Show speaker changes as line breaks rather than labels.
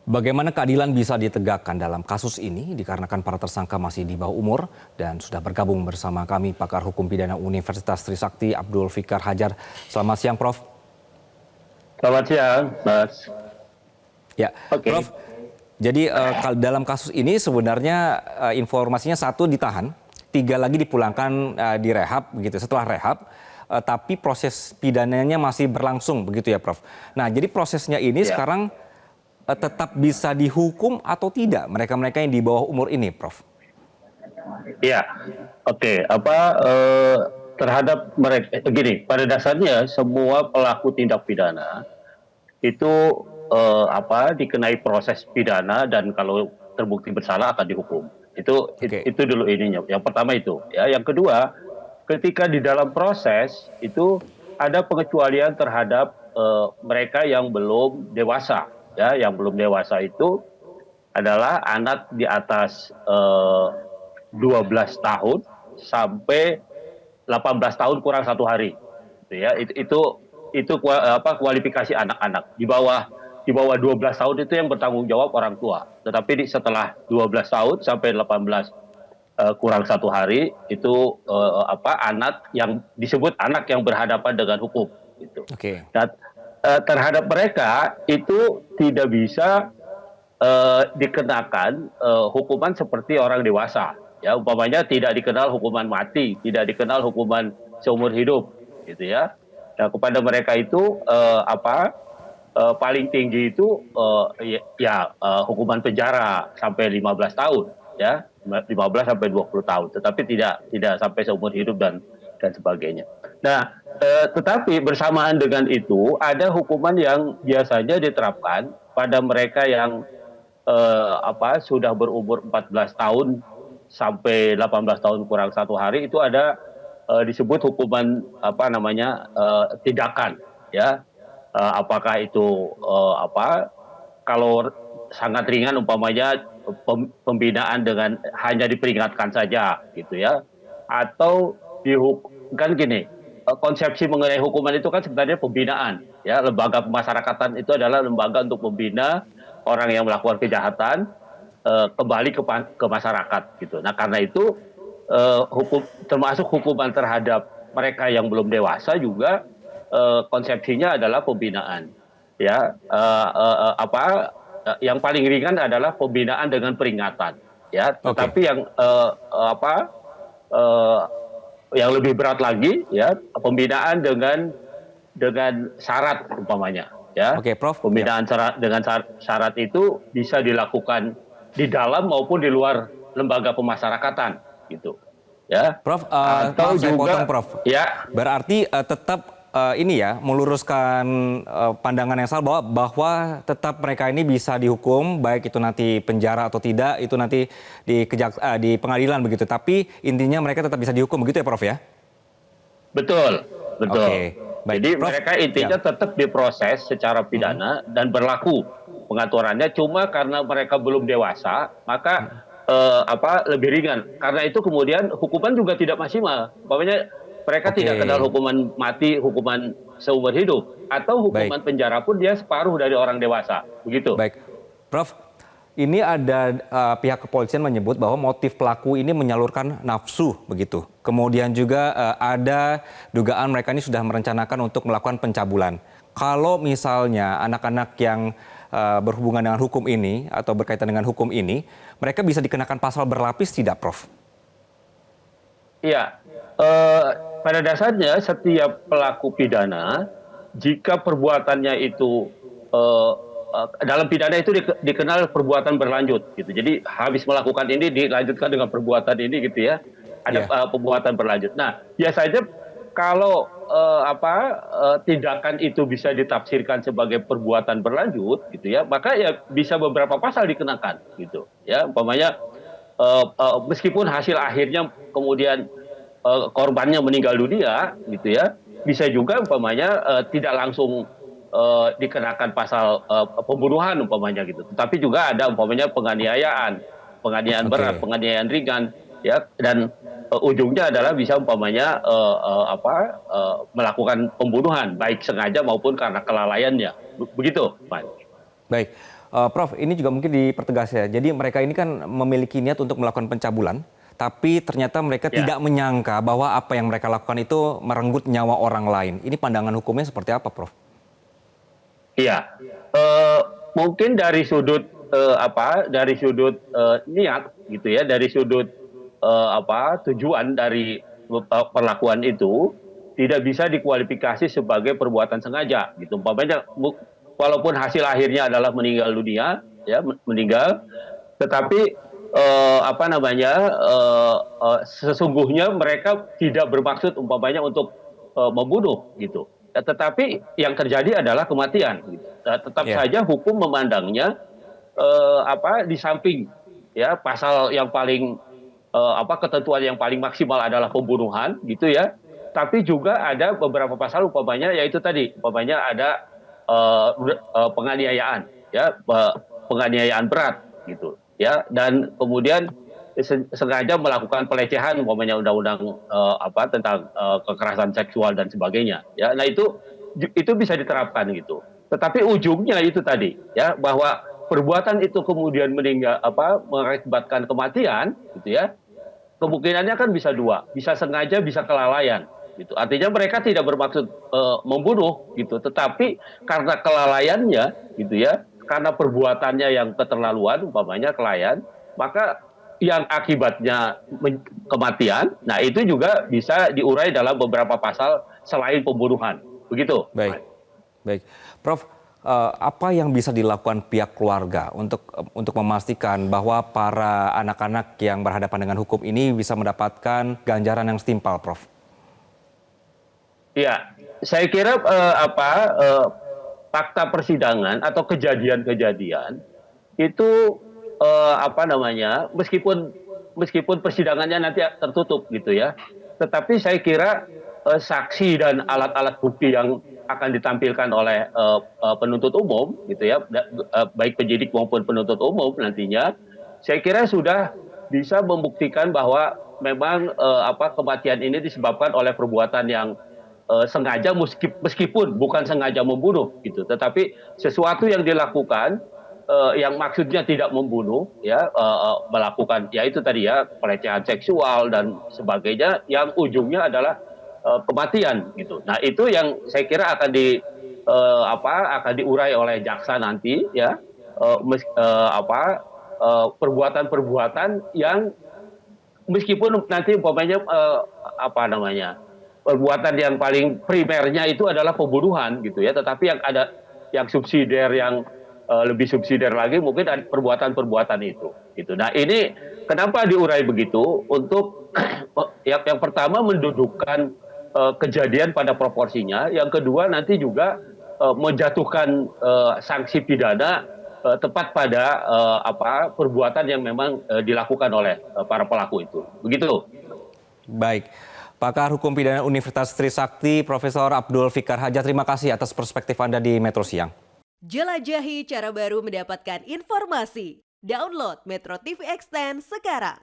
Bagaimana keadilan bisa ditegakkan dalam kasus ini dikarenakan para tersangka masih di bawah umur dan sudah bergabung bersama kami pakar hukum pidana Universitas Trisakti Abdul Fikar Hajar. Selamat siang Prof.
Selamat siang, Mas.
Ya,
Oke.
Prof. Jadi dalam kasus ini sebenarnya informasinya satu ditahan, tiga lagi dipulangkan direhab begitu. Setelah rehab, tapi proses pidananya masih berlangsung begitu ya Prof. Nah, jadi prosesnya ini
Ya,
sekarang tetap bisa dihukum atau tidak mereka-mereka yang di bawah umur ini, Prof?
ya. Oke. Terhadap mereka gini, pada dasarnya semua pelaku tindak pidana itu dikenai proses pidana dan kalau terbukti bersalah akan dihukum.
Oke,
Itu dulu ininya. Yang pertama itu, ya. Yang kedua, ketika di dalam proses itu ada pengecualian terhadap mereka yang belum dewasa, ya. Yang belum dewasa itu adalah anak di atas 12 tahun sampai 18 tahun kurang 1 hari. Gitu ya. Kualifikasi anak-anak. Di bawah 12 tahun itu yang bertanggung jawab orang tua. Tetapi setelah 12 tahun sampai 18 kurang 1 hari itu anak yang disebut anak yang berhadapan dengan hukum gitu.
oke,
Dan terhadap mereka itu tidak bisa dikenakan hukuman seperti orang dewasa. Ya, umpamanya tidak dikenal hukuman mati, tidak dikenal hukuman seumur hidup, gitu ya. Nah, kepada mereka itu paling tinggi itu hukuman penjara sampai 15 tahun, ya, 15 sampai 20 tahun. Tetapi tidak sampai seumur hidup dan sebagainya. Nah, tetapi bersamaan dengan itu ada hukuman yang biasanya diterapkan pada mereka yang sudah berumur 14 tahun sampai 18 tahun kurang 1 hari itu ada disebut hukuman tindakan, ya. Apakah itu kalau sangat ringan umpamanya pembinaan dengan hanya diperingatkan saja gitu ya, atau kan gini, konsepsi mengenai hukuman itu kan sebenarnya pembinaan, ya. Lembaga pemasyarakatan itu adalah lembaga untuk membina orang yang melakukan kejahatan kembali ke masyarakat gitu. Nah, karena itu termasuk hukuman terhadap mereka yang belum dewasa juga konsepsinya adalah pembinaan, ya. Yang paling ringan adalah pembinaan dengan peringatan, ya.
oke,
Tetapi eh, yang lebih berat lagi, ya, pembinaan dengan syarat umpamanya, ya.
oke, Prof. Ya,
Pembinaan dengan syarat itu bisa dilakukan di dalam maupun di luar lembaga pemasyarakatan gitu, ya.
Prof.
Atau
Maaf saya potong,
juga,
Prof.
ya,
Berarti tetap ini ya meluruskan pandangan yang salah bahwa tetap mereka ini bisa dihukum baik itu nanti penjara atau tidak itu nanti di pengadilan begitu. Tapi intinya mereka tetap bisa dihukum begitu ya, Prof ya?
betul, betul.
Oke, baik,
Jadi
Prof.
mereka
Ya.
intinya tetap diproses secara
Mhm.
pidana dan berlaku pengaturannya. Cuma karena mereka belum dewasa, maka lebih ringan. Karena itu kemudian hukuman juga tidak maksimal. Umpamanya mereka
Oke,
tidak kenal hukuman mati, hukuman seumur hidup, atau
baik.
hukuman penjara pun dia separuh dari orang dewasa, begitu.
Baik, Prof. Ini ada pihak kepolisian menyebut bahwa motif pelaku ini menyalurkan nafsu begitu. Kemudian juga ada dugaan mereka ini sudah merencanakan untuk melakukan pencabulan. Kalau misalnya anak-anak yang berhubungan dengan hukum ini atau berkaitan dengan hukum ini, mereka bisa dikenakan pasal berlapis tidak, Prof?
Iya, eh, pada dasarnya setiap pelaku pidana, jika perbuatannya itu eh, dalam pidana itu dikenal perbuatan berlanjut, gitu. Jadi habis melakukan ini dilanjutkan dengan perbuatan ini, gitu ya. Ada
Ya,
perbuatan berlanjut. Nah, biasanya kalau tindakan itu bisa ditafsirkan sebagai perbuatan berlanjut, gitu ya, maka ya bisa beberapa pasal dikenakan, gitu. Ya, umpamanya meskipun hasil akhirnya kemudian korbannya meninggal dunia, gitu ya, bisa juga umpamanya tidak langsung dikenakan pasal pembunuhan umpamanya gitu, tetapi juga ada umpamanya penganiayaan, penganiayaan berat,
oke.
penganiayaan ringan, ya, dan ujungnya adalah bisa umpamanya melakukan pembunuhan baik sengaja maupun karena kelalaiannya, begitu, Pak.
Baik. Prof, ini juga mungkin dipertegas ya. Jadi mereka ini kan memiliki niat untuk melakukan pencabulan, tapi ternyata mereka
Ya.
tidak menyangka bahwa apa yang mereka lakukan itu merenggut nyawa orang lain. Ini pandangan hukumnya seperti apa, Prof?
Iya, mungkin dari sudut dari sudut niat gitu ya, dari sudut tujuan dari perlakuan itu tidak bisa dikualifikasi sebagai perbuatan sengaja gitu. Umpamanya walaupun hasil akhirnya adalah meninggal dunia, ya meninggal, tetapi sesungguhnya mereka tidak bermaksud umpamanya untuk membunuh gitu. Ya, tetapi yang terjadi adalah kematian. Gitu. Nah, tetap
Ya.
saja hukum memandangnya di samping ya pasal yang paling ketentuan yang paling maksimal adalah pembunuhan gitu ya. Tapi juga ada beberapa pasal umpamanya yaitu tadi umpamanya ada penganiayaan ya penganiayaan berat gitu ya dan kemudian sengaja melakukan pelecehan umpamanya undang-undang tentang kekerasan seksual dan sebagainya ya. Nah itu bisa diterapkan gitu. Tetapi ujungnya itu tadi ya bahwa perbuatan itu kemudian mengakibatkan kematian gitu ya. Kemungkinannya kan bisa dua, bisa sengaja, bisa kelalaian gitu. Artinya mereka tidak bermaksud membunuh gitu, tetapi karena kelalaiannya gitu ya, karena perbuatannya yang keterlaluan umpamanya kelalaian, maka yang akibatnya kematian, nah itu juga bisa diurai dalam beberapa pasal selain pembunuhan. Begitu.
Baik, baik. Prof, apa yang bisa dilakukan pihak keluarga untuk memastikan bahwa para anak-anak yang berhadapan dengan hukum ini bisa mendapatkan ganjaran yang setimpal, Prof?
Ya, saya kira fakta persidangan atau kejadian-kejadian itu meskipun persidangannya nanti tertutup gitu ya, tetapi saya kira saksi dan alat-alat bukti yang akan ditampilkan oleh penuntut umum gitu ya, baik penyidik maupun penuntut umum nantinya, saya kira sudah bisa membuktikan bahwa memang kematian ini disebabkan oleh perbuatan yang sengaja meskipun bukan sengaja membunuh gitu, tetapi sesuatu yang dilakukan yang maksudnya tidak membunuh ya melakukan ya itu tadi ya pelecehan seksual dan sebagainya yang ujungnya adalah kematian gitu. Nah itu yang saya kira akan diurai oleh jaksa nanti ya perbuatan-perbuatan yang meskipun nanti umpamanya perbuatan yang paling primernya itu adalah pembunuhan gitu ya, tetapi yang ada yang subsidiar yang lebih subsidiar lagi mungkin ada perbuatan-perbuatan itu gitu. Nah ini kenapa diurai begitu untuk yang pertama mendudukkan kejadian pada proporsinya, yang kedua nanti juga menjatuhkan sanksi pidana tepat pada perbuatan yang memang dilakukan oleh para pelaku itu. Begitu.
Baik. Pakar Hukum Pidana Universitas Trisakti, Profesor Abdul Fikar Hajar, terima kasih atas perspektif Anda di Metro Siang.
Jelajahi cara baru mendapatkan informasi. Download Metro TV Extend sekarang.